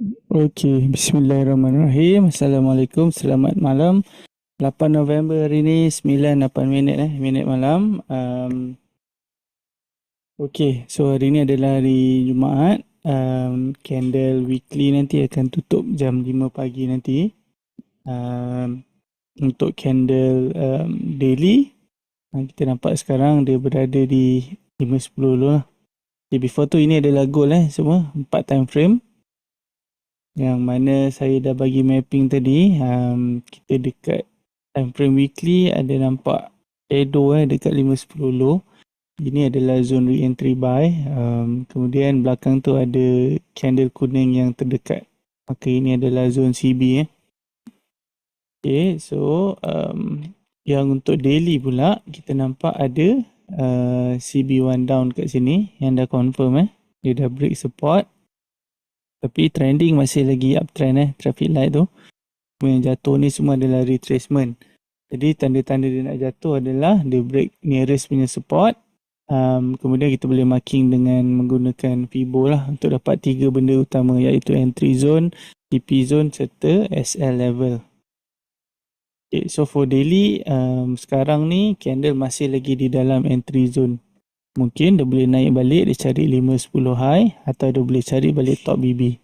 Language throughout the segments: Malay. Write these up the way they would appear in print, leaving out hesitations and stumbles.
Okey, bismillahirrahmanirrahim. Assalamualaikum, selamat malam. 8 November hari ni 9:08 minit malam. Okey, so hari ni adalah hari Jumaat. Candle weekly nanti akan tutup jam 5 pagi nanti. Untuk candle daily, kita nampak sekarang dia berada di 5.10 dulu lah. Okay, before tu ini adalah goal semua, 4 time frame. Yang mana saya dah bagi mapping tadi. Kita dekat time frame weekly ada nampak shadow dekat 5.10 low. Ini adalah zone re-entry buy. Kemudian belakang tu ada candle kuning yang terdekat. Maka ini adalah zone CB. Okay, so yang untuk daily pula kita nampak ada CB1 down kat sini yang dah confirm. Dia dah break support. Tapi trending masih lagi uptrend traffic light tu. Yang jatuh ni semua adalah retracement. Jadi tanda-tanda dia nak jatuh adalah dia break nearest punya support. Kemudian kita boleh marking dengan menggunakan Fibo lah untuk dapat 3 benda utama, iaitu entry zone, TP zone serta SL level. Okay, so for daily sekarang ni candle masih lagi di dalam entry zone. Mungkin dia boleh naik balik, dia cari 5-10 high atau dia boleh cari balik top BB.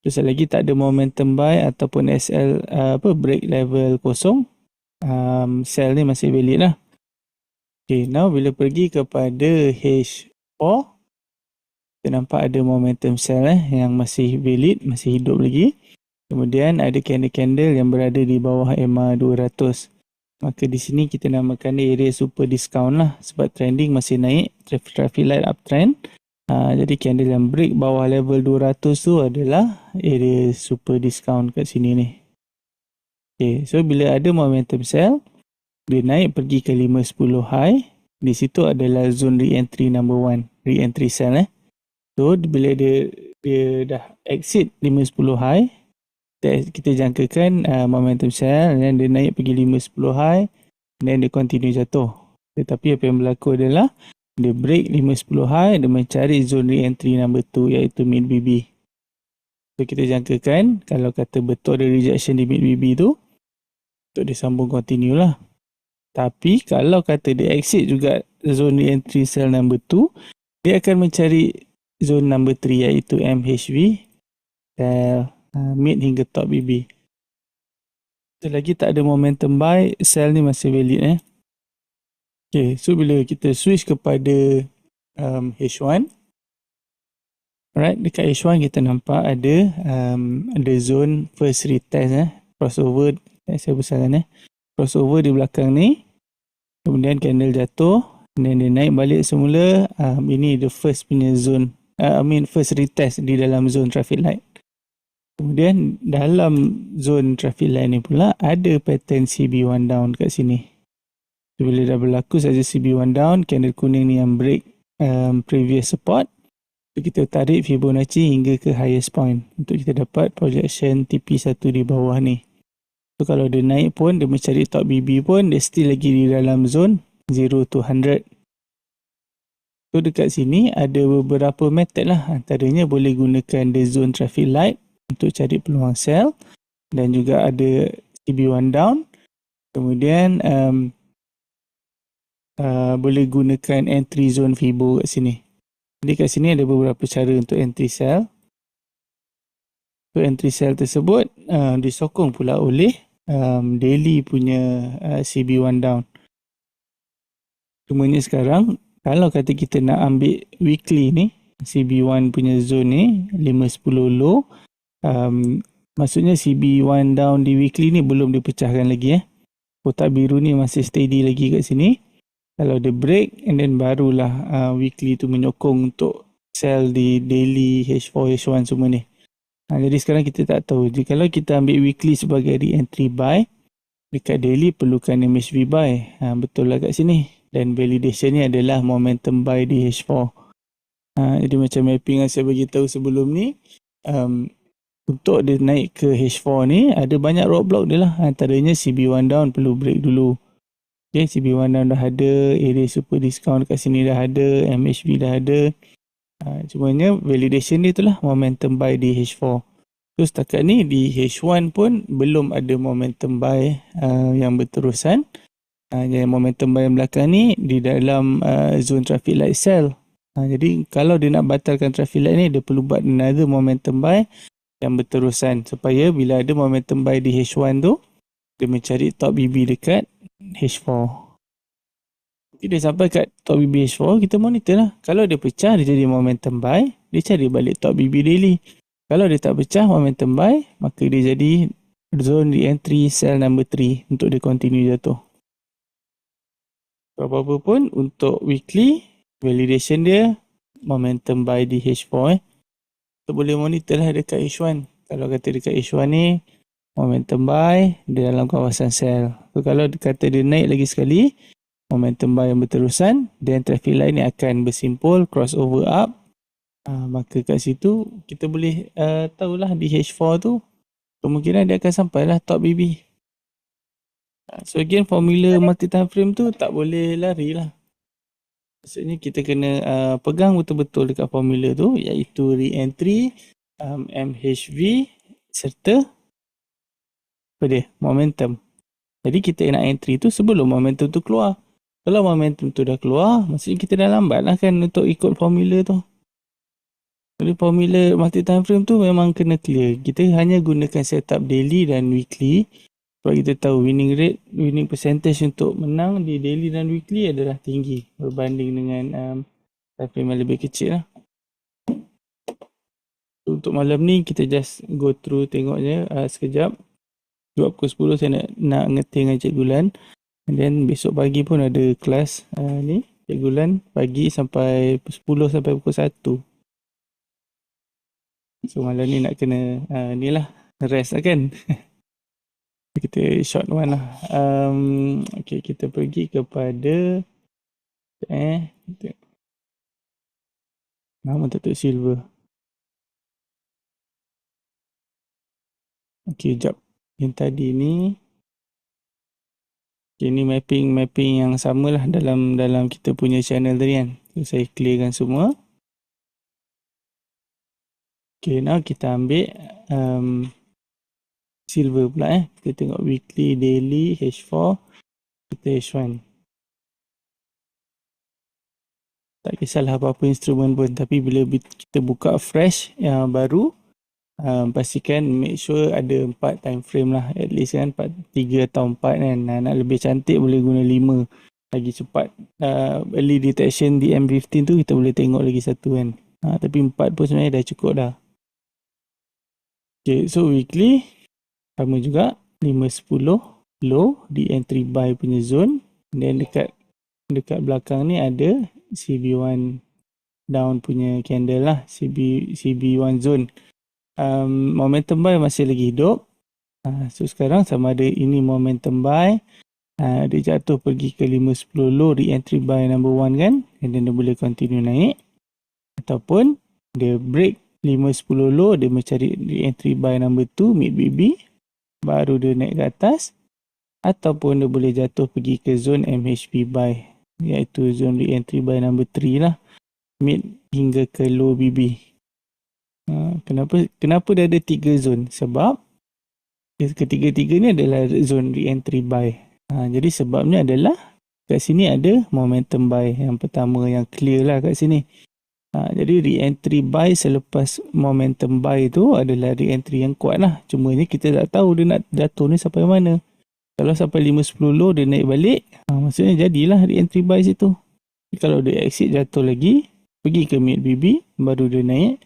Terus lagi tak ada momentum buy ataupun SL break level kosong. Sell ni masih valid lah. Okay, now bila pergi kepada H4, kita nampak ada momentum sell yang masih valid, masih hidup lagi. Kemudian ada candle-candle yang berada di bawah EMA 200. Maka di sini kita namakan dia area super discount lah, sebab trending masih naik, traffic light uptrend. Jadi candle yang break bawah level 200 tu adalah area super discount kat sini ni. Okay, so bila ada momentum sell, dia naik pergi ke 5-10 high. Di situ adalah zone re-entry number 1, re-entry sell. So bila dia dah exit 5-10 high, kita jangkakan momentum sell, dan dia naik pergi 5-10 high, dan dia continue jatuh. Tetapi apa yang berlaku adalah dia break 5-10 high, dia mencari zone re-entry number 2, iaitu mid BB. So kita jangkakan kalau kata betul ada rejection di mid BB tu, untuk dia sambung continue lah. Tapi kalau kata dia exit juga zone re-entry sell number 2, dia akan mencari zone number 3, iaitu MHV sell mid hingga top BB. Lagi tak ada momentum buy, sell ni masih valid. Okay, so bila kita switch kepada H1, alright, dekat H1 kita nampak ada zone first retest crossover. Saya besarkan crossover di belakang ni, kemudian candle jatuh, dan dia naik balik semula. Ini the first punya zone, first retest di dalam zone traffic light. Kemudian dalam zone traffic light ni pula ada pattern CB1 down kat sini. So, bila dah berlaku saja CB1 down, candle kuning ni yang break previous support, so kita tarik Fibonacci hingga ke highest point untuk kita dapat projection TP1 di bawah ni. So kalau dia naik pun, dia mencari top BB pun, dia still lagi di dalam zone 0 to 100. So dekat sini ada beberapa method lah. Antaranya boleh gunakan the zone traffic light untuk cari peluang sell, dan juga ada CB1 down. Kemudian boleh gunakan entry zone Fibo kat sini. Jadi kat sini ada beberapa cara untuk entry sell. So entry sell tersebut disokong pula oleh daily punya CB1 down. Cumanya sekarang kalau kata kita nak ambil weekly ni, CB1 punya zone ni 5-10 low, maksudnya CB1 down di weekly ni belum dipecahkan lagi. Kotak biru ni masih steady lagi kat sini. Kalau dia break, and then barulah weekly tu menyokong untuk sell di daily H4, H1 semua ni. Jadi sekarang kita tak tahu. Jadi kalau kita ambil weekly sebagai re-entry buy, dekat daily perlukan MHV buy. Betul lah kat sini. Dan validation ni adalah momentum buy di H4. Jadi macam mapping yang saya bagi tahu sebelum ni, untuk dia naik ke H4 ni ada banyak roadblock dia lah. Antaranya CB1 down perlu break dulu. Okay, CB1 down dah ada, area super discount kat sini dah ada, MHV dah ada. Cumanya validation dia itulah momentum buy di H4. So setakat ni di H1 pun belum ada momentum buy yang berterusan. Yang momentum buy yang belakang ni di dalam zone traffic light sell. Jadi kalau dia nak batalkan traffic light ni, dia perlu buat another momentum buy yang berterusan supaya bila ada momentum buy di H1 tu, dia mencari top BB dekat H4. Jadi dia sampai kat top BB H4, kita monitor lah. Kalau dia pecah, dia jadi momentum buy, dia cari balik top BB daily. Kalau dia tak pecah momentum buy, maka dia jadi zone re-entry sell number 3 untuk dia continue jatuh. Apa-apa pun untuk weekly, validation dia momentum buy di H4. Kita boleh monitor lah dekat H1. Kalau kata dekat H1 ni, momentum buy di dalam kawasan sell. So kalau kata dia naik lagi sekali, momentum buy yang berterusan, dan traffic light ni akan bersimpul crossover up. Maka kat situ kita boleh tahulah di H4 tu kemungkinan dia akan sampailah top BB. So again, formula multi time frame tu tak boleh lari lah. Maksudnya kita kena pegang betul-betul dekat formula tu, iaitu re-entry, MHV serta apa dia? Momentum. Jadi kita nak entry tu sebelum momentum tu keluar. Kalau momentum tu dah keluar, maksudnya kita dah lambat lah kan untuk ikut formula tu. Jadi formula multi time frame tu memang kena clear. Kita hanya gunakan setup daily dan weekly sebab kita tahu winning percentage untuk menang di daily dan weekly adalah tinggi berbanding dengan time frame yang lebih kecil lah. Untuk malam ni kita just go through tengok je sekejap. Sebab pukul 10 saya nak ngeting dengan Cikgu Lan. And then besok pagi pun ada kelas ni Cikgu Lan pagi sampai 10 sampai pukul 1. So malam ni nak kena ni lah rest lah kan. Kita short one lah. Okay, kita pergi kepada nama Datuk Silver. Okay, jap. Yang tadi ni okay, ni mapping yang sama lah dalam kita punya channel tadi kan. So saya clearkan semua. Okay, now kita ambil silver pula Kita tengok weekly, daily, H4, kita H1. Tak kisahlah apa-apa instrumen pun, tapi bila kita buka fresh yang baru, pastikan make sure ada 4 time frame lah. At least kan 3 atau 4 kan. Nak lebih cantik boleh guna 5. Lagi cepat. Early detection di M15 tu kita boleh tengok lagi satu kan. Tapi 4 pun sebenarnya dah cukup dah. Okay, so weekly sama juga 5-10 low di entry buy punya zone. Dan dekat belakang ni ada CB1 down punya candle lah. CB1 zone. Momentum buy masih lagi hidup. So sekarang sama ada ini momentum buy. Dia jatuh pergi ke 5-10 low re-entry buy number 1 kan. And then dia boleh continue naik. Ataupun dia break 5-10 low, dia mencari re-entry buy number 2 mid BB. Baru dia naik ke atas. Ataupun dia boleh jatuh pergi ke zone MHP buy, iaitu zone re-entry buy number 3 lah. Mid hingga ke low BB. Kenapa dia ada 3 zone? Sebab ketiga-tiga ni adalah zone re-entry buy. Jadi sebabnya adalah kat sini ada momentum buy yang pertama yang clear lah kat sini. Jadi re-entry buy selepas momentum buy tu adalah re-entry yang kuat lah. Cuma ni kita tak tahu dia nak jatuh ni sampai mana. Kalau sampai 5-10 low dia naik balik, maksudnya jadilah re-entry buy situ. Kalau dia exit jatuh lagi, pergi ke mid BB, baru dia naik.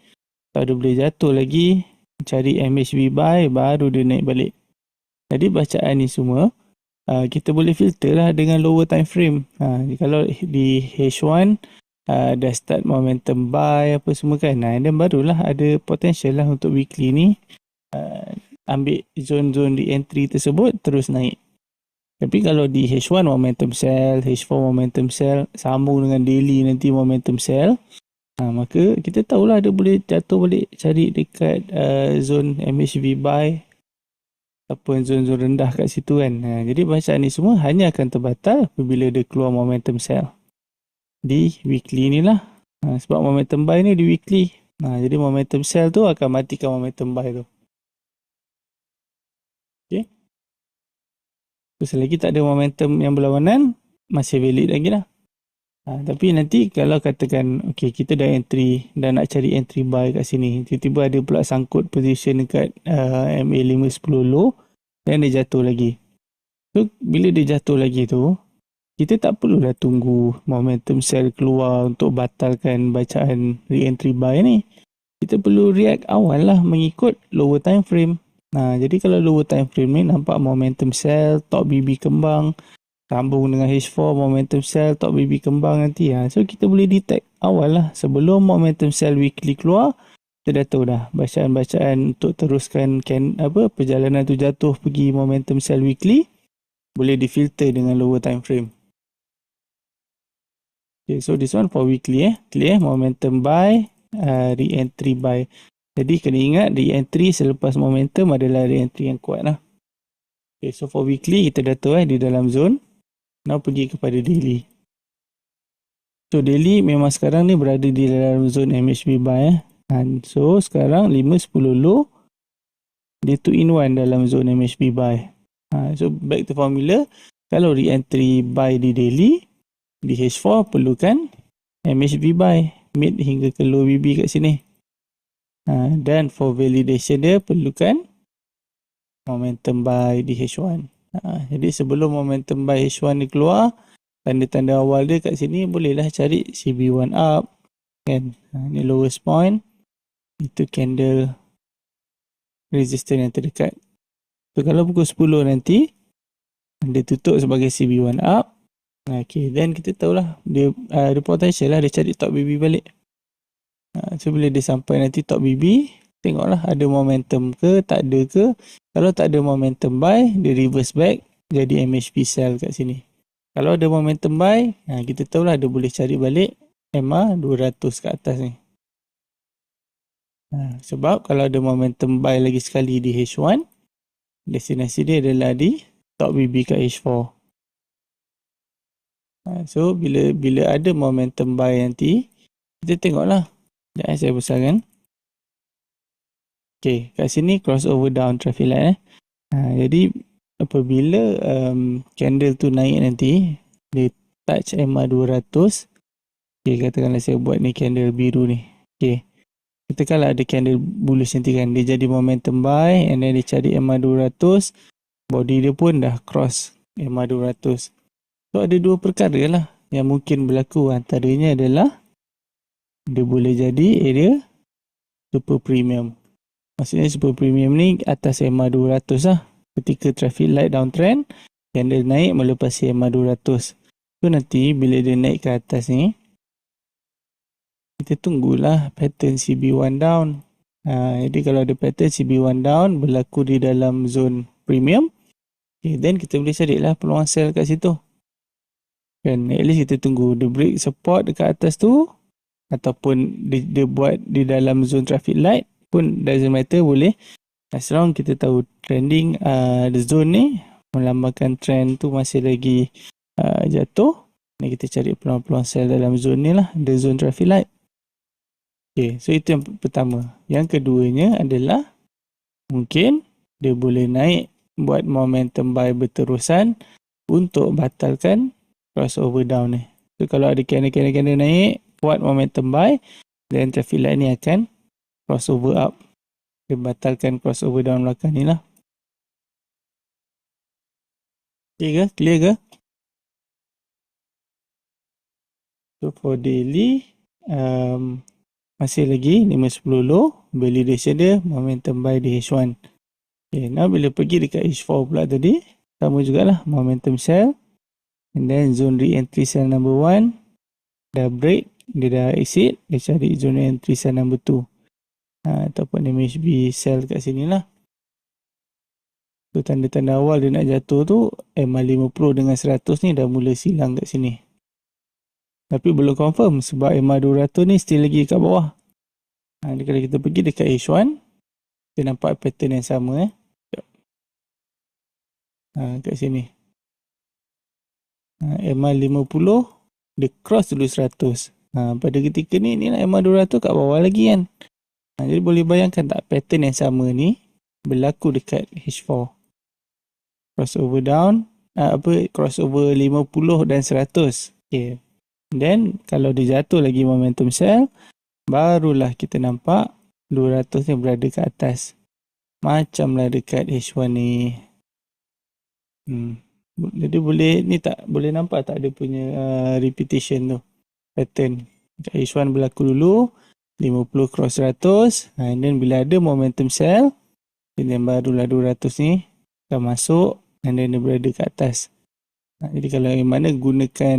Kalau dia boleh jatuh lagi, cari MHB buy, baru dia naik balik. Jadi bacaan ni semua, kita boleh filter lah dengan lower time frame. Kalau di H1, dah start momentum buy apa semua kan. Dan barulah ada potential lah untuk weekly ni ambil zone-zone di entry tersebut terus naik. Tapi kalau di H1 momentum sell, H4 momentum sell, sambung dengan daily nanti momentum sell, maka kita tahulah dia boleh jatuh balik cari dekat zone MHV buy ataupun zone-zone rendah kat situ kan. Jadi bacaan ni semua hanya akan terbatal apabila dia keluar momentum sell di weekly ni lah. Sebab momentum buy ni di weekly. Jadi momentum sell tu akan matikan momentum buy tu. So, selagi tak ada momentum yang berlawanan, masih valid lagi lah. Tapi nanti kalau katakan okay, kita dah entry dan nak cari entry buy kat sini, tiba-tiba ada pula sangkut position dekat MA 510 low dan dia jatuh lagi. So bila dia jatuh lagi tu, kita tak perlulah tunggu momentum sell keluar untuk batalkan bacaan re-entry buy ni. Kita perlu react awal lah mengikut lower time frame. Jadi kalau lower time frame ni nampak momentum sell, top BB kembang, sambung dengan H4 momentum sell, top BB kembang nanti. So kita boleh detect awal lah sebelum momentum sell weekly keluar. Kita dah tahu dah bacaan-bacaan untuk teruskan perjalanan tu jatuh pergi momentum sell weekly boleh difilter dengan lower time frame. Okay, so this one for weekly clear momentum buy, re-entry buy. Jadi kena ingat re-entry selepas momentum adalah re-entry yang kuat lah. Okay, so for weekly kita dah tahu di dalam zone. Now pergi kepada daily. So daily memang sekarang ni berada di dalam zone MHB buy So sekarang 5-10 low, dia 2 in 1 dalam zone MHB buy. So back to formula, kalau re-entry buy di daily, di H4 perlukan MHB buy, mid hingga ke low BB kat sini. Dan for validation dia perlukan momentum buy di H1. Jadi sebelum momentum buy H1 ni keluar, tanda-tanda awal dia kat sini bolehlah cari CB1 up kan. Ni lowest point, itu candle resistance yang terdekat. So kalau pukul 10 nanti dia tutup sebagai CB1 up, okay, then kita tahulah dia ada potential lah dia cari top BB balik. So bila dia sampai nanti top BB, tengoklah ada momentum ke tak ada ke. Kalau tak ada momentum buy, dia reverse back jadi MHP sell kat sini. Kalau ada momentum buy, kita tahulah dia boleh cari balik MA 200 ke atas ni. Sebab kalau ada momentum buy lagi sekali di H1, destinasi dia adalah di top BB kat H4. So bila ada momentum buy nanti, kita tengoklah. Sekejap saya besarkan. Okay, kat sini crossover down traffic light. Jadi apabila candle tu naik nanti, dia touch MA 200. Okay, katakanlah saya buat ni candle biru ni. Okay, katakanlah ada candle bullish nanti kan, dia jadi momentum buy and then dia cari MA 200, body dia pun dah cross MA 200. So ada dua perkara lah yang mungkin berlaku. Antaranya adalah dia boleh jadi area super premium. Maksudnya super premium ni atas MA 200 lah. Ketika traffic light downtrend, candle naik melepasi MA 200. So nanti bila dia naik ke atas ni, kita tunggulah pattern CB1 down. Jadi kalau ada pattern CB1 down berlaku di dalam zone premium, okay, then kita boleh carilah peluang sell kat situ. Kan, at least kita tunggu dia break support dekat atas tu, ataupun dia buat di dalam zone traffic light pun doesn't matter, boleh. As long kita tahu trending the zone ni melambangkan trend tu masih lagi jatuh, dan kita cari peluang-peluang sell dalam zone ni lah, the zone traffic light. Okay, so itu yang pertama. Yang keduanya adalah mungkin dia boleh naik buat momentum buy berterusan untuk batalkan crossover down ni. So kalau ada candle naik buat momentum buy, then traffic light ni akan crossover up. Dia batalkan crossover down belakang ni lah. Okay ke? Clear ke? So for daily, masih lagi 5-10 low, validation dia momentum buy di H1. Okay, now bila pergi dekat H4 pula tadi, sama jugalah momentum sell, and then zone re-entry sell number 1 dah break, dia dah exit, dia cari zone re-entry sell number 2 ataupun MHB sell kat sini lah. So tanda-tanda awal dia nak jatuh tu, MA 50 dengan 100 ni dah mula silang kat sini. Tapi belum confirm sebab MA 200 ni still lagi kat bawah. Jadi kalau kita pergi dekat H1, kita nampak pattern yang sama kat sini. MA 50 dia cross dulu 100. Pada ketika ni lah MA 200 kat bawah lagi kan. Jadi boleh bayangkan tak pattern yang sama ni berlaku dekat H4. Crossover down, crossover 50 dan 100. Okay. Then kalau dia jatuh lagi momentum sell, barulah kita nampak 200 yang berada ke atas. Macamlah dekat H1 ni. Jadi boleh nampak tak dia punya repetition tu, pattern. H1 berlaku dulu, 50 cross 100, and then bila ada momentum sell, dan barulah 200 ni akan masuk, and then dia berada ke atas. Jadi kalau yang mana gunakan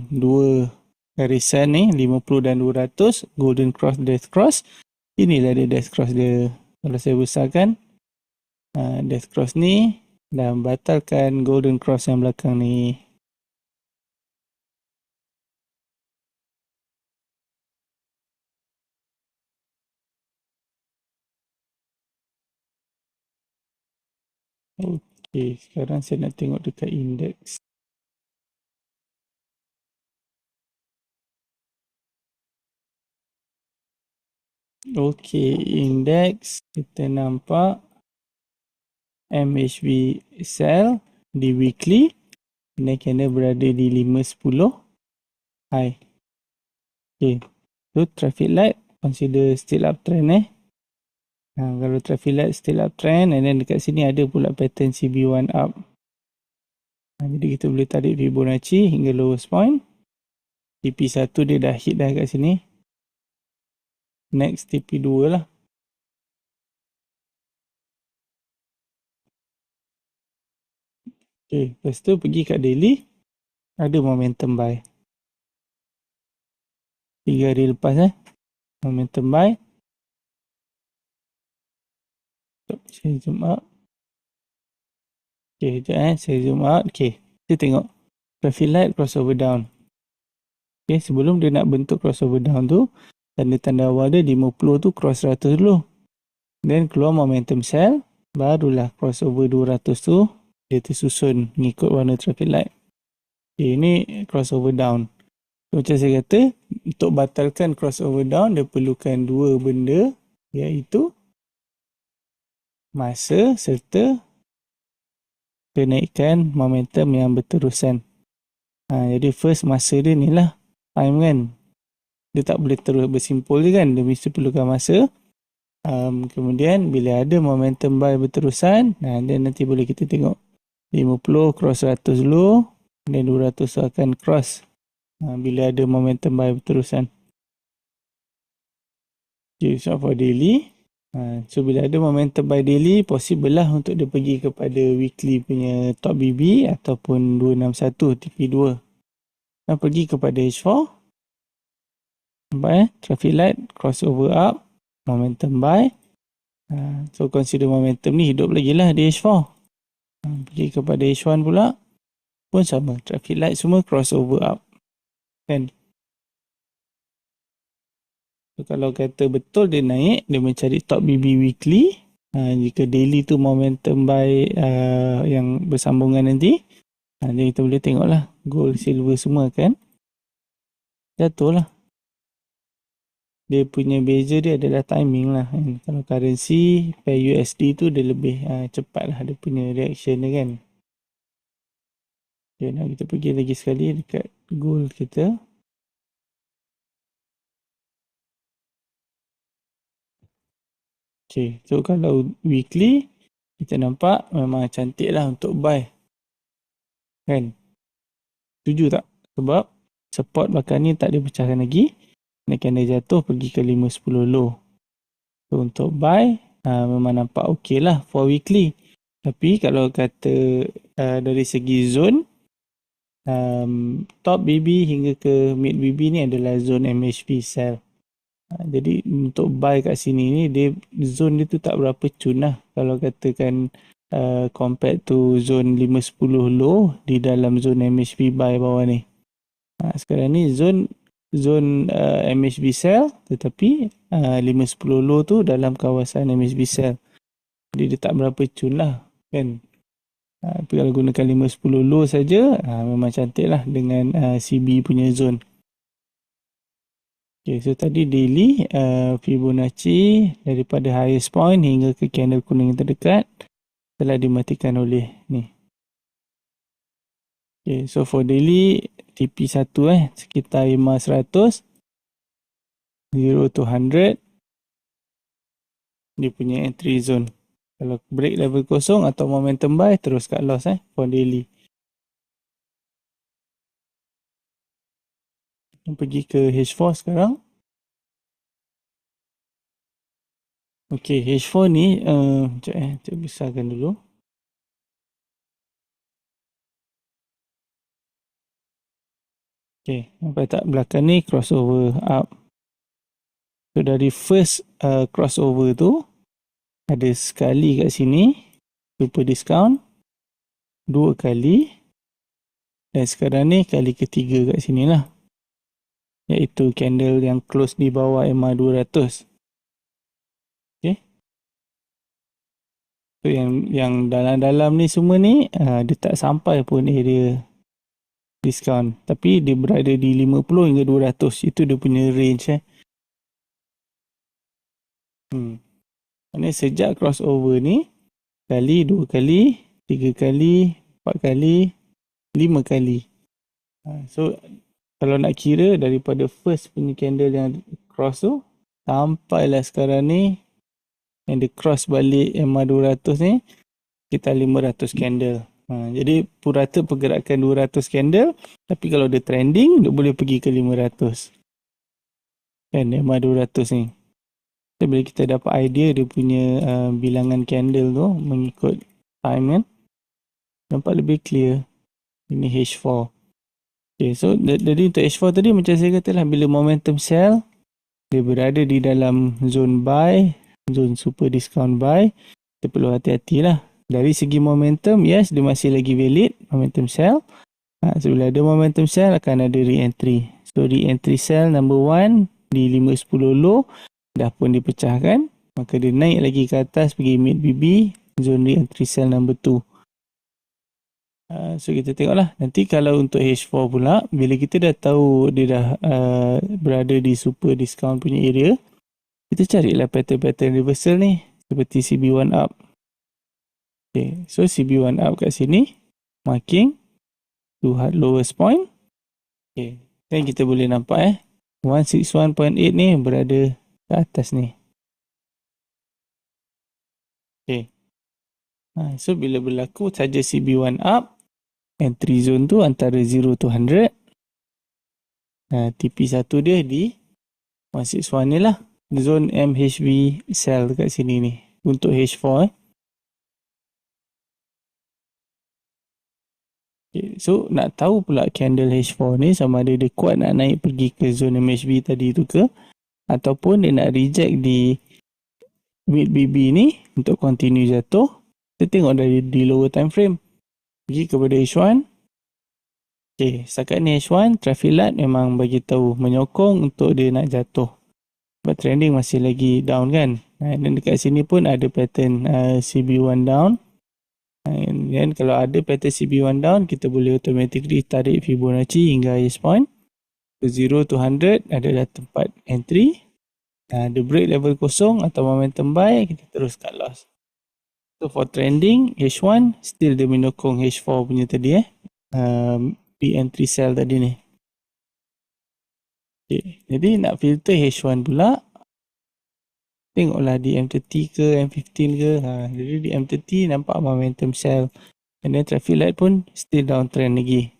dua garisan ni, 50 dan 200, golden cross, death cross, inilah dia death cross dia. Kalau saya besarkan death cross ni dan batalkan golden cross yang belakang ni. Okey, sekarang saya nak tengok dekat index. Okey, index kita nampak MHB sell di weekly, kena berada di 5.10 high. Okey, so traffic light consider still uptrend kalau traffic light still uptrend, and then dekat sini ada pula pattern CB1 up. Jadi kita boleh tarik Fibonacci hingga lowest point. TP1 dia dah hit dah kat sini. Next TP2 lah. Okay, lepas tu pergi kat daily, ada momentum buy. 3 hari lepas momentum buy. Saya zoom out. Okay, sekejap saya zoom out. Okay, kita tengok traffic light crossover down. Okay, sebelum dia nak bentuk crossover down tu, tanda-tanda awal dia 50 tu cross 100 dulu. Then keluar momentum sell, barulah crossover 200 tu dia tersusun mengikut warna traffic light. Okay, ini crossover down. So, macam saya kata, untuk batalkan crossover down, dia perlukan dua benda, iaitu masa serta kenaikan momentum yang berterusan. Jadi first masa dia ni lah, time kan. Dia tak boleh terus bersimpul je kan, dia mesti perlukan masa. Kemudian bila ada momentum buy berterusan, then nanti boleh kita tengok 50 cross 100 dulu, dan 200 akan cross bila ada momentum buy berterusan. Okay, so for daily, so bila ada momentum buy daily, possible lah untuk dia pergi kepada weekly punya top BB ataupun 261 TP2. Dan pergi kepada H4, buy, traffic light, crossover up, momentum buy. So consider momentum ni hidup lagi lah di H4. Pergi kepada H1 pula, pun sama, traffic light semua crossover up kan. So, kalau kata betul dia naik, dia mencari top BB weekly. Jika daily tu momentum buy yang bersambungan nanti, jadi kita boleh tengok lah gold, silver semua kan jatuh lah. Dia punya beza dia adalah timing lah kan. Kalau currency pair USD tu dia lebih cepat lah dia punya reaction dia kan. Okay, nak kita pergi lagi sekali dekat gold kita. Okay, so kalau weekly, kita nampak memang cantik lah untuk buy. Kan? Setuju tak? Sebab support bakal ni tak dipecahkan lagi. Naikkan dia jatuh pergi ke 5.10 low. So untuk buy, memang nampak okey lah for weekly. Tapi kalau kata dari segi zone, top BB hingga ke mid BB ni adalah zone MHB sell. Jadi untuk buy kat sini ni, dia zone dia tu tak berapa cun lah. Kalau katakan compared to zone 5.10 low di dalam zone MHB buy bawah ni. Sekarang ni zone MHB sell, tetapi 5.10 low tu dalam kawasan MHB sell. Jadi dia tak berapa cun lah kan. Tapi kalau gunakan 5.10 low saja, memang cantik lah dengan CB punya zone. Okay, so tadi daily Fibonacci daripada highest point hingga ke candle kuning terdekat telah dimatikan oleh ni. Okay, so for daily TP1 sekitar 500, 0 to 100 dia punya entry zone. Kalau break level kosong atau momentum buy terus cut loss for daily. Pergi ke H4 sekarang. Okay, H4 ni sekejap besarkan dulu. Okay, nampak tak belakang ni crossover up. So dari first crossover tu ada sekali kat sini super discount, 2 kali, dan sekarang ni kali ketiga kat sini lah, iaitu candle yang close di bawah EMA 200. Okay, so yang dalam-dalam ni semua ni dia tak sampai pun area diskaun, tapi dia berada di 50 hingga 200. Itu dia punya range Maksudnya sejak crossover ni kali, 2 kali, 3 kali, 4 kali, 5 kali. So kalau nak kira daripada first punya candle yang cross tu sampailah sekarang ni yang dia cross balik EMA 200 ni kita 500 candle. Jadi purata pergerakan 200 candle, tapi kalau dia trending dia boleh pergi ke 500. Kan EMA 200 ni. So, bila kita dapat idea dia punya bilangan candle tu mengikut time kan, nampak lebih clear. Ini H4. Okay, so jadi untuk H4 tadi macam saya kata lah, bila momentum sell dia berada di dalam zone buy, zone super discount buy, kita perlu hati-hati lah. Dari segi momentum, yes dia masih lagi valid momentum sell. So bila ada momentum sell akan ada re-entry. So re-entry sell number 1 di 510 low dah pun dipecahkan, maka dia naik lagi ke atas pergi mid BB, zone re-entry sell number 2. So kita tengoklah nanti kalau untuk H4 pula, bila kita dah tahu dia dah berada di super discount punya area, kita carilah pattern-pattern reversal ni seperti CB1 up. Okay, so CB1 up kat sini marking to hard lowest point. Okay, dan kita boleh nampak 161.8 ni berada ke atas ni. Okay. So bila berlaku saja CB1 up, entry zone tu antara 0 to 100. TP1 dia di 161 ni lah. Zone MHB sell dekat sini ni. Untuk H4 Okay, so nak tahu pula candle H4 ni sama ada dia kuat nak naik pergi ke zone MHB tadi tu ke, ataupun dia nak reject di mid BB ni untuk continue jatuh. Kita tengok dari di lower time frame. Pergi kepada H1. Okay, setakat ni H1 traffic light memang bagi tahu menyokong untuk dia nak jatuh. Sebab trending masih lagi down kan. Dan dekat sini pun ada pattern CB1 down. Dan kalau ada pattern CB1 down, kita boleh automatically tarik Fibonacci hingga highest point. 0 to 100 adalah tempat entry. The break level kosong atau momentum buy, kita terus cut loss. So for trending, H1 still dia menyokong H4 punya tadi di entry sell tadi ni. Okay. Jadi nak filter H1 pula, tengoklah di M30 ke M15 ke. Jadi di M30 nampak momentum sell. And then traffic light pun still downtrend lagi.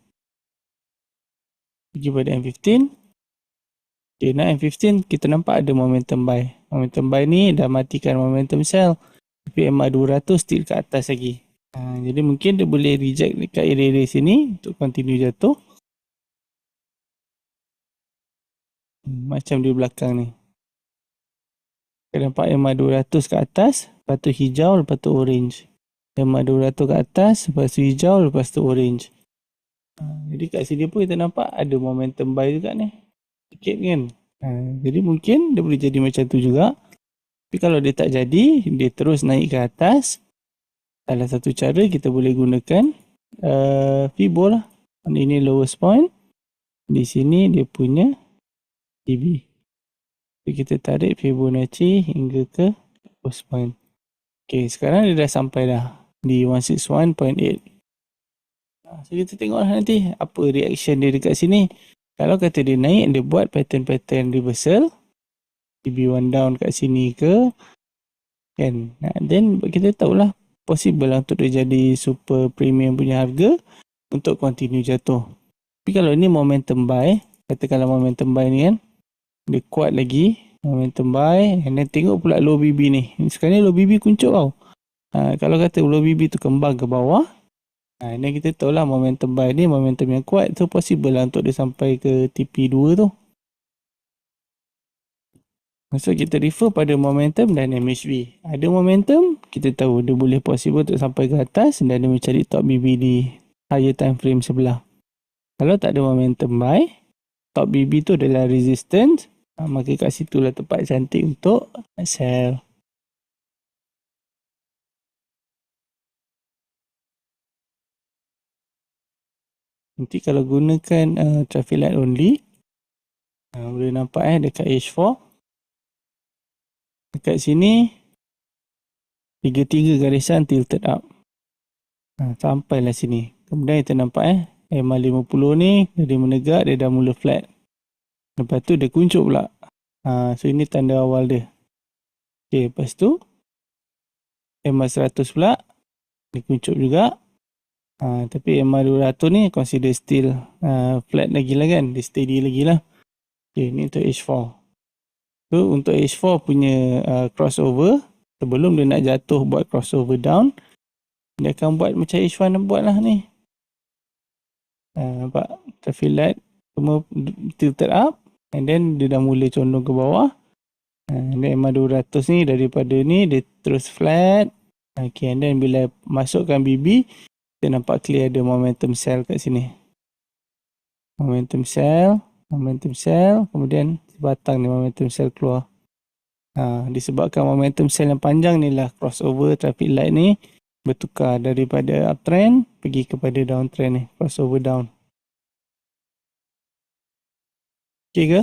Pergi pada M15. Okay, nak M15 kita nampak ada momentum buy. Momentum buy ni dah matikan momentum sell. Tapi EMA 200 still ke atas lagi. Jadi mungkin dia boleh reject dekat area-area sini untuk continue jatuh. Macam di belakang ni. Kita nampak EMA 200 ke atas, lepas tu hijau, lepas tu orange. EMA 200 ke atas, lepas tu hijau, lepas tu orange. Jadi kat sini pun kita nampak ada momentum buy juga ni. Sikit kan. Jadi mungkin dia boleh jadi macam tu juga. Tapi kalau dia tak jadi, dia terus naik ke atas. Salah satu cara kita boleh gunakan Fibo lah. Ini lowest point. Di sini dia punya TB. Jadi kita tarik Fibonacci hingga ke lowest point. Okay, sekarang dia dah sampai dah di 161.8. So kita tengoklah nanti apa reaction dia dekat sini. Kalau kata dia naik, dia buat pattern-pattern reversal, TB1 down kat sini ke, kan? Then kita tahulah possible lah untuk dia jadi super premium punya harga untuk continue jatuh. Tapi kalau ni momentum buy, katakanlah momentum buy ni kan, dia kuat lagi, momentum buy, and then tengok pula low BB ni. Sekarang ni low BB kuncup tau. Kalau kata low BB tu kembang ke bawah, ini kita tahu lah momentum buy ni momentum yang kuat, so possible lah untuk dia sampai ke TP2 tu. So kita refer pada momentum dan MHV. Ada momentum, kita tahu dia boleh possible untuk sampai ke atas dan dia mencari top BB di higher time frame sebelah. Kalau tak ada momentum buy, top BB tu adalah resistance, maka kat situ lah tempat cantik untuk sell. Nanti kalau gunakan traffic light only, boleh nampak dekat H4. Dekat sini, 3 garisan tilted up. Sampailah sini. Kemudian kita nampak MA50 ni, dia menegak, dia dah mula flat. Lepas tu dia kuncup pula. So ini tanda awal dia. Okay, lepas tu, MA100 pula, dia kuncup juga. Tapi MA200 ni consider still flat lagi lah kan. Dia steady lagi lah. Okay, ni untuk H4. So untuk H4 punya crossover, sebelum dia nak jatuh buat crossover down, dia akan buat macam H1 buat lah ni. Nampak? Traffic light semua tilted up, and then dia dah mula condong ke bawah. And then MA200 ni daripada ni dia terus flat. Okay, and then bila masukkan BB, kita nampak clear ada momentum sell kat sini. Momentum sell, kemudian sebatang ni momentum sell keluar. Disebabkan momentum sell yang panjang ni lah crossover traffic light ni bertukar daripada uptrend pergi kepada downtrend ni, crossover down. Okay ke?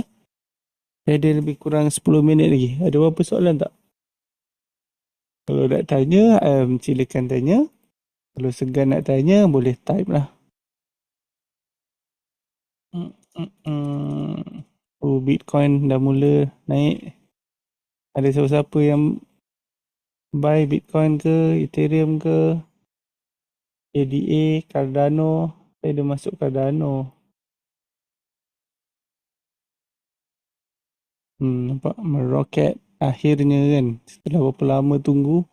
Saya ada lebih kurang 10 minit lagi. Ada apa soalan tak? Kalau nak tanya, silakan tanya. Kalau segan nak tanya, boleh type lah. Bitcoin dah mula naik. Ada siapa-siapa yang buy Bitcoin ke, Ethereum ke, ADA, Cardano. Saya dah masuk Cardano. Nampak meroket akhirnya kan. Setelah berapa lama tunggu.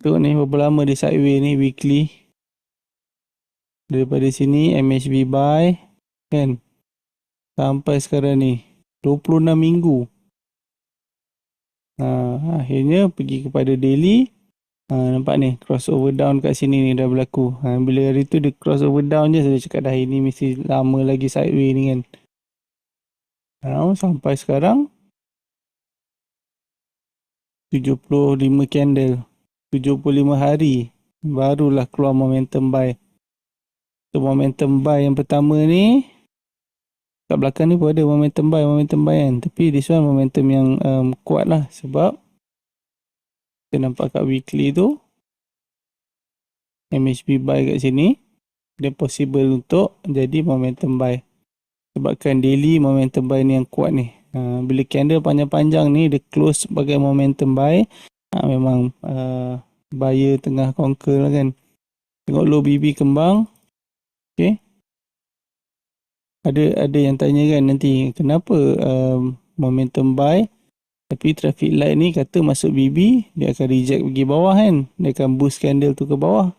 Tengok ni berapa lama dia sideway ni weekly. Daripada sini MHB buy kan. Sampai sekarang ni 26 minggu. Akhirnya pergi kepada daily. Nampak ni crossover down kat sini ni dah berlaku. Bila hari tu dia crossover down je, saya cakap dah ini mesti lama lagi sideway ni kan. Sampai sekarang 75 candle, 75 hari barulah keluar momentum buy. So momentum buy yang pertama ni kat belakang ni pun ada momentum buy kan. Tapi this one momentum yang kuat lah, sebab kita nampak kat weekly tu MHB buy kat sini, dia possible untuk jadi momentum buy. Sebabkan daily momentum buy ni yang kuat ni. Bila candle panjang-panjang ni dia close sebagai momentum buy, memang buyer tengah conquer lah kan. Tengok low BB kembang. Okay. Ada yang tanya kan nanti, kenapa momentum buy tapi traffic light ni kata masuk BB, dia akan reject pergi bawah kan. Dia akan boost candle tu ke bawah.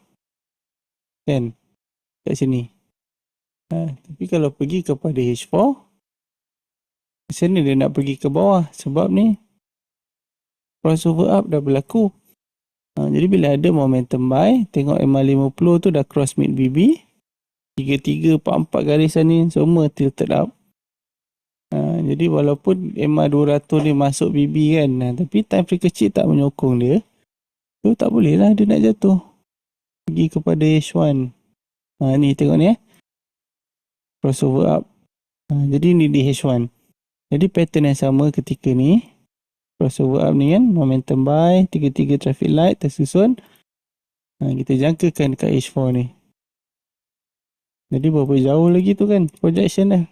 Kan? Kat sini. Tapi kalau pergi kepada H4, di sana dia nak pergi ke bawah sebab ni crossover up dah berlaku. Jadi bila ada momentum buy, tengok MA50 tu dah cross mid BB. 3, 4 garisan ni semua tilted up. Jadi walaupun MA200 ni masuk BB kan, tapi time frame kecil tak menyokong dia, tu tak boleh lah dia nak jatuh. Pergi kepada H1. Ni tengok ni crossover up. Jadi ni di H1. Jadi pattern yang sama ketika ni, crossover up ni kan, momentum buy, 3 traffic light tersusun. Kita jangkakan dekat H4 ni. Jadi berapa jauh lagi tu kan projection dah.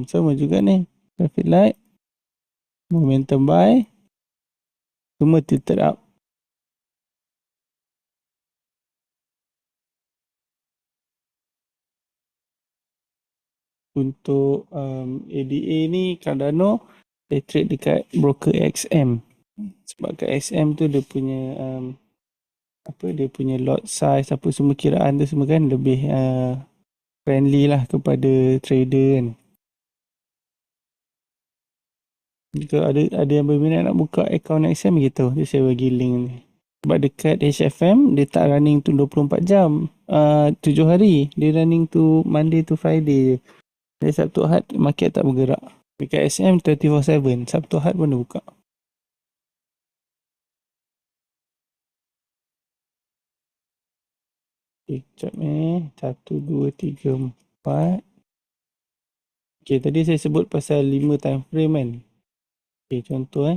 Sama juga ni. Traffic light, momentum buy, semua tilted up. Untuk ADA ni Cardano dia trade dekat broker XM. Sebab kat XM tu dia punya dia punya lot size apa semua kiraan tu semua kan lebih friendly lah kepada trader kan. Jika ada yang berminat nak buka akaun XM gitu, dia saya bagi link ni. Sebab dekat HFM dia tak running tu 24 jam. 7 hari. Dia running tu Monday to Friday je. Jadi Sabtu Ahad market tak bergerak. Dekat SM 24/7. Sabtu Ahad pun dia buka. Okay, sekejap 1, 2, 3, 4. Okay, tadi saya sebut pasal 5 time frame kan. Okay, contoh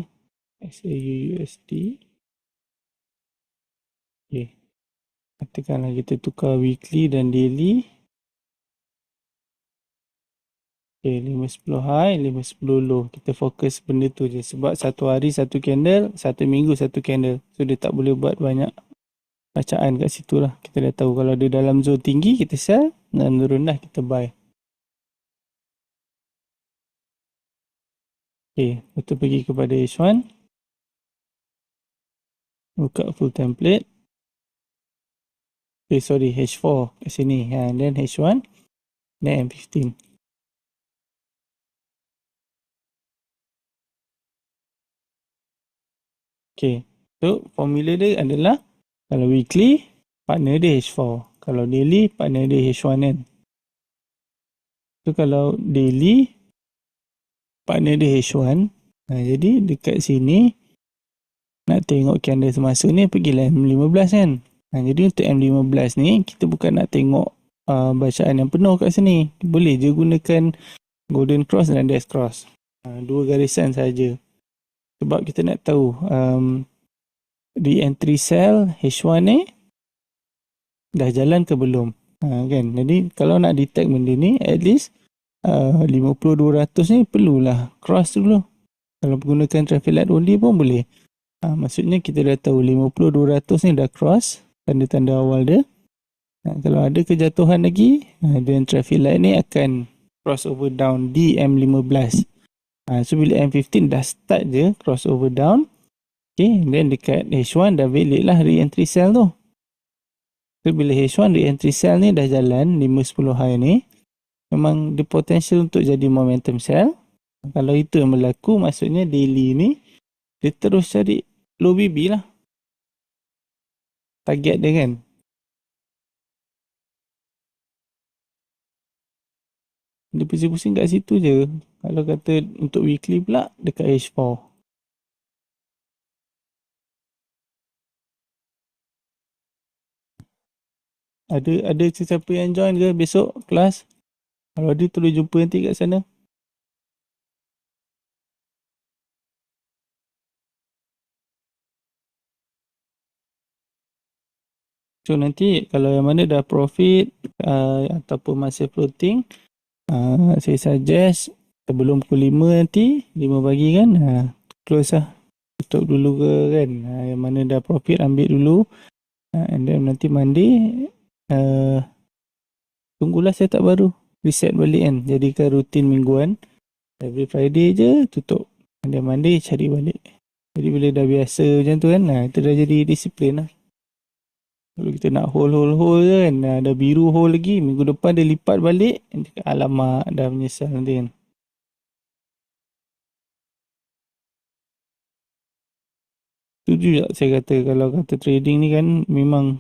XAUUSD. Okay. Katakanlah kita tukar weekly dan daily. Okay, 5-10 high, 5-10 low. Kita fokus benda tu je. Sebab satu hari satu candle, satu minggu satu candle. So, dia tak boleh buat banyak bacaan kat situ lah. Kita dah tahu kalau dia dalam zone tinggi, kita sell. Dan turun dah, kita buy. Okay, lepas pergi kepada H1. Buka full template. Okay, sorry, H4 kat sini. Then H1. Then M15. Okay, so formula dia adalah kalau weekly, partner dia H4. Kalau daily, partner dia H1 kan. So kalau daily, partner dia H1. Jadi dekat sini, nak tengok candle semasa ni, pergilah M15 kan. Jadi untuk M15 ni, kita bukan nak tengok bacaan yang penuh kat sini. Boleh je gunakan golden cross dan death cross. Dua garisan saja. Sebab kita nak tahu re-entry sell H1 ni dah jalan ke belum. Kan? Jadi kalau nak detect benda ni, at least 50-200 ni perlulah cross dulu. Kalau menggunakan traffic light only pun boleh. Maksudnya kita dah tahu 50-200 ni dah cross, tanda-tanda awal dia. Kalau ada kejatuhan lagi, then traffic light ni akan crossover down di M15. So bila M15 dah start je crossover down, okay, then dekat H1 dah valid lah re-entry sell tu. So bila H1 re-entry sell ni dah jalan 5-10 high ni, memang the potential untuk jadi momentum sell. Kalau itu yang berlaku, maksudnya daily ni dia terus cari low BB lah. Target dia kan. Dia pusing-pusing kat situ je. Kalau kata untuk weekly pula, dekat H4. Ada sesiapa yang join ke besok kelas? Kalau ada, tolong jumpa nanti kat sana. So nanti kalau yang mana dah profit ataupun masih floating, saya suggest sebelum pukul 5 nanti, 5 pagi kan, close lah. Tutup dulu ke kan. Yang mana dah profit ambil dulu. And then nanti Monday, tunggulah setup baru. Reset balik kan. Jadikan rutin mingguan. Every Friday je tutup. And then Monday cari balik. Jadi bila dah biasa macam tu kan, itu dah jadi disiplin lah. Kalau kita nak hold je kan, dah biru hold lagi, minggu depan dia lipat balik, alamak dah menyesal nanti kan. Setuju tak saya kata, kalau kata trading ni kan memang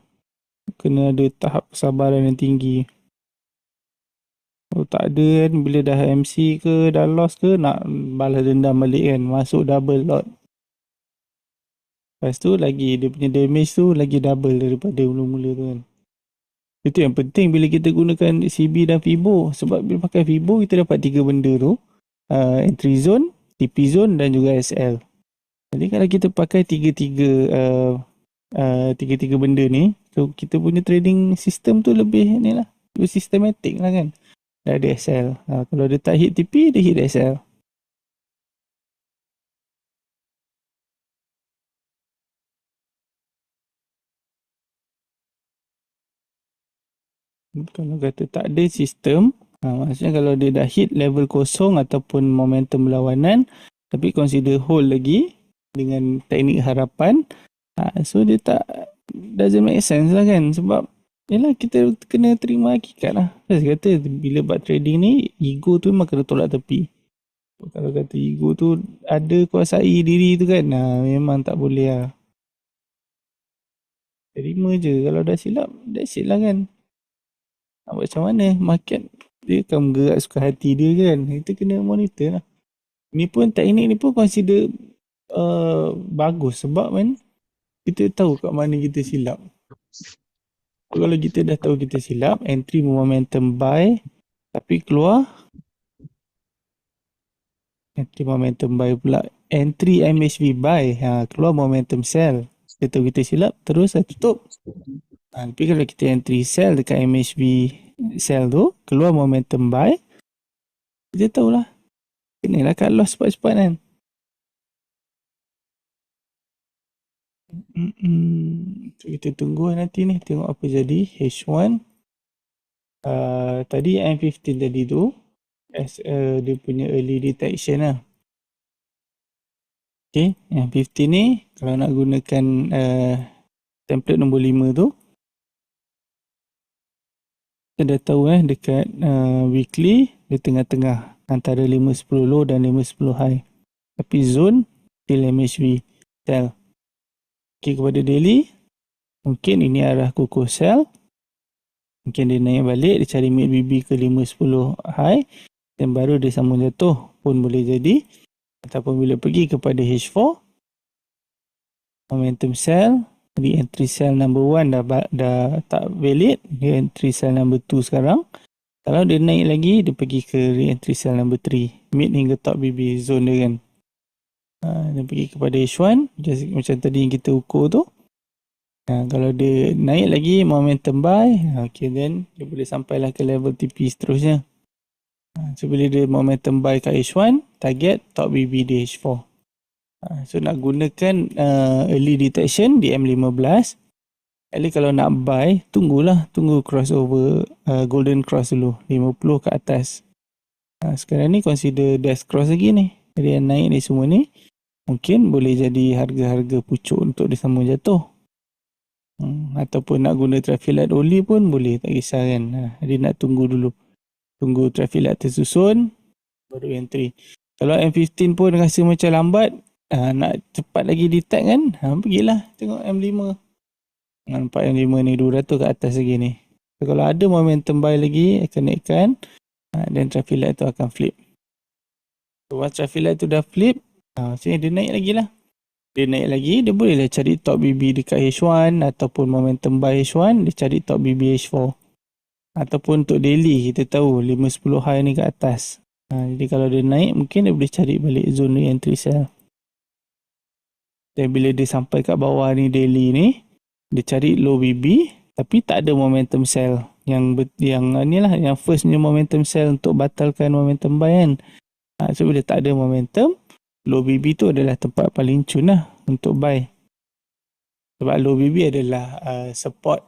kena ada tahap kesabaran yang tinggi. Kalau tak ada kan, bila dah MC ke, dah loss ke, nak balas dendam balik kan, masuk double lot. Lepas tu lagi dia punya damage tu lagi double daripada mula-mula tu kan. Itu yang penting bila kita gunakan CB dan Fibo. Sebab bila pakai Fibo, kita dapat 3 benda tu. Entry zone, TP zone dan juga SL. Jadi kalau kita pakai 3-3 tiga-tiga benda ni. So kita punya trading system tu lebih ni lah, lebih systematic lah kan. Dah ada SL. Kalau dia tak hit TP, dia hit SL. Kalau kata tak ada sistem, maksudnya kalau dia dah hit level kosong ataupun momentum berlawanan, tapi consider hold lagi dengan teknik harapan, so dia tak, doesn't make sense lah kan. Sebab yelah, kita kena terima hakikat lah. Saya kata bila buat trading ni, ego tu memang kena tolak tepi. Kalau kata ego tu ada kuasai diri tu kan, memang tak boleh lah. Terima je. Kalau dah silap, that's it lah kan. Nak buat macam mana? Market dia akan bergerak suka hati dia kan. Kita kena monitor lah. Ni pun teknik ni pun consider bagus sebab kan kita tahu kat mana kita silap. Kalau kita dah tahu kita silap, entry momentum buy tapi keluar, entry momentum buy pula, entry MHV buy, keluar momentum sell. Kita tahu kita silap, terus tutup. Tapi kalau kita entry sell dekat MHV sell tu, keluar momentum buy, kita tahulah kenalah cut loss cepat-cepat kan. So kita tunggu nanti ni, tengok apa jadi. H1 tadi M15 tadi tu as dia punya early detection lah. Okay, M15 ni kalau nak gunakan template nombor 5 tu, kita dah tahu dekat weekly dia tengah-tengah antara 5-10 low dan 5-10 high. Tapi zone still MHV sell. Okay, kepada daily mungkin ini arah kukuh sell. Mungkin dia naik balik, dia cari mid BB ke 5-10 high dan baru dia sambung jatuh pun boleh jadi. Ataupun bila pergi kepada H4, momentum sell, re-entry sell number 1 dah tak valid, re-entry sell number 2 sekarang. Kalau dia naik lagi, dia pergi ke re-entry sell number 3, mid hingga top BB zone dia kan. Dia pergi kepada H1, just macam tadi yang kita ukur tu. Kalau dia naik lagi momentum buy, okay, then dia boleh sampailah ke level TP seterusnya. So bila dia momentum buy kat H1, target top BB di H4. So nak gunakan early detection di M15. Jadi kalau nak buy, tunggu crossover golden cross dulu, 50 ke atas. Sekarang ni consider death cross lagi ni. Jadi yang naik ni semua ni mungkin boleh jadi harga-harga pucuk untuk disambung jatuh. Ataupun nak guna traffic light only pun boleh, tak kisah kan. Jadi nak tunggu dulu. Tunggu traffic light tersusun, baru entry. Kalau M15 pun rasa macam lambat, nak cepat lagi detect kan, pergilah tengok M5. Nampak M5 ni 200 ke atas lagi ni. So, kalau ada momentum buy lagi, akan naikkan, dan traffic light tu akan flip. So, once traffic light tu dah flip, maksudnya dia naik lagi lah. Dia naik lagi, dia bolehlah cari top BB dekat H1 ataupun momentum buy H1, dia cari top BB H4. Ataupun untuk daily, kita tahu 5-10 high ni ke atas. Jadi kalau dia naik, mungkin dia boleh cari balik zone re-entry sell. Dan bila dia sampai kat bawah ni daily ni, dia cari low BB tapi tak ada momentum sell. Yang inilah, yang first punya momentum sell untuk batalkan momentum buy kan. So bila tak ada momentum, low BB tu adalah tempat paling cun lah untuk buy. Sebab low BB adalah support.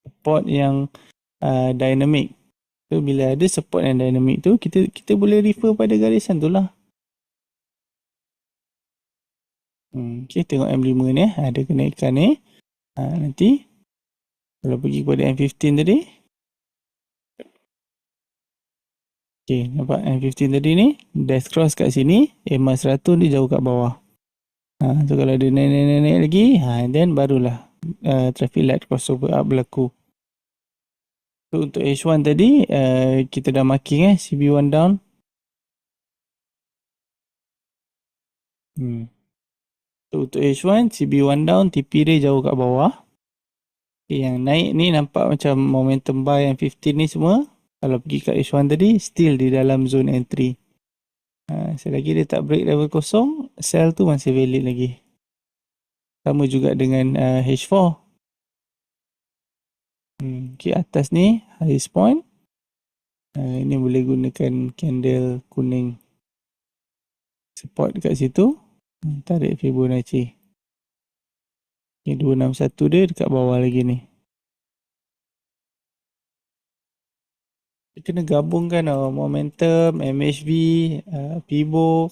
Support yang dynamic. So bila ada support yang dynamic tu, kita boleh refer pada garisan tu lah. Okay, tengok M5 ni, ada kenaikan ni. Nanti kalau pergi kepada M15 tadi, okay, nampak M15 tadi ni, death cross kat sini, EMA 100 dia jauh kat bawah. So kalau dia naik lagi, then barulah traffic light crossover up berlaku. So untuk H1 tadi, kita dah marking CB1 down. So untuk H1, CB1 down, TP dia jauh kat bawah. Okay, yang naik ni nampak macam momentum buy yang 15 ni semua. Kalau pergi kat H1 tadi, still di dalam zone entry. Selagi dia tak break level kosong, sell tu masih valid lagi. Sama juga dengan H4. Okay, atas ni highest point. Ini boleh gunakan candle kuning support dekat situ. Tarik Fibonacci. Okay, 261 dia dekat bawah lagi ni. Kita kena gabungkan momentum, MHV, Fibo.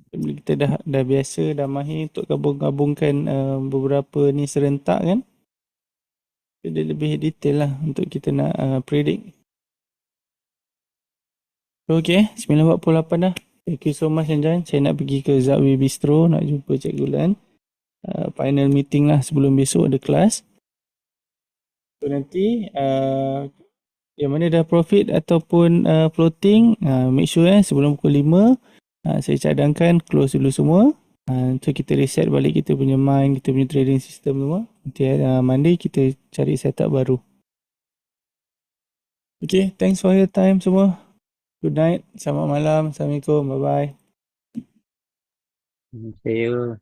Kita dah biasa, dah mahir untuk gabung-gabungkan beberapa ni serentak kan. Dia lebih detail lah untuk kita nak predict. Okay, 9.48 dah. Thank you so much Anjan. Saya nak pergi ke Zapwi Bistro nak jumpa Cikgu Lan. Final meeting lah sebelum besok ada kelas. So nanti yang mana dah profit ataupun floating, make sure sebelum pukul 5 saya cadangkan close dulu semua. So kita reset balik kita punya mind, kita punya trading system semua. Nanti Monday kita cari setup baru. Okay, thanks for your time semua. Good night, selamat malam, Assalamualaikum, bye-bye. See you.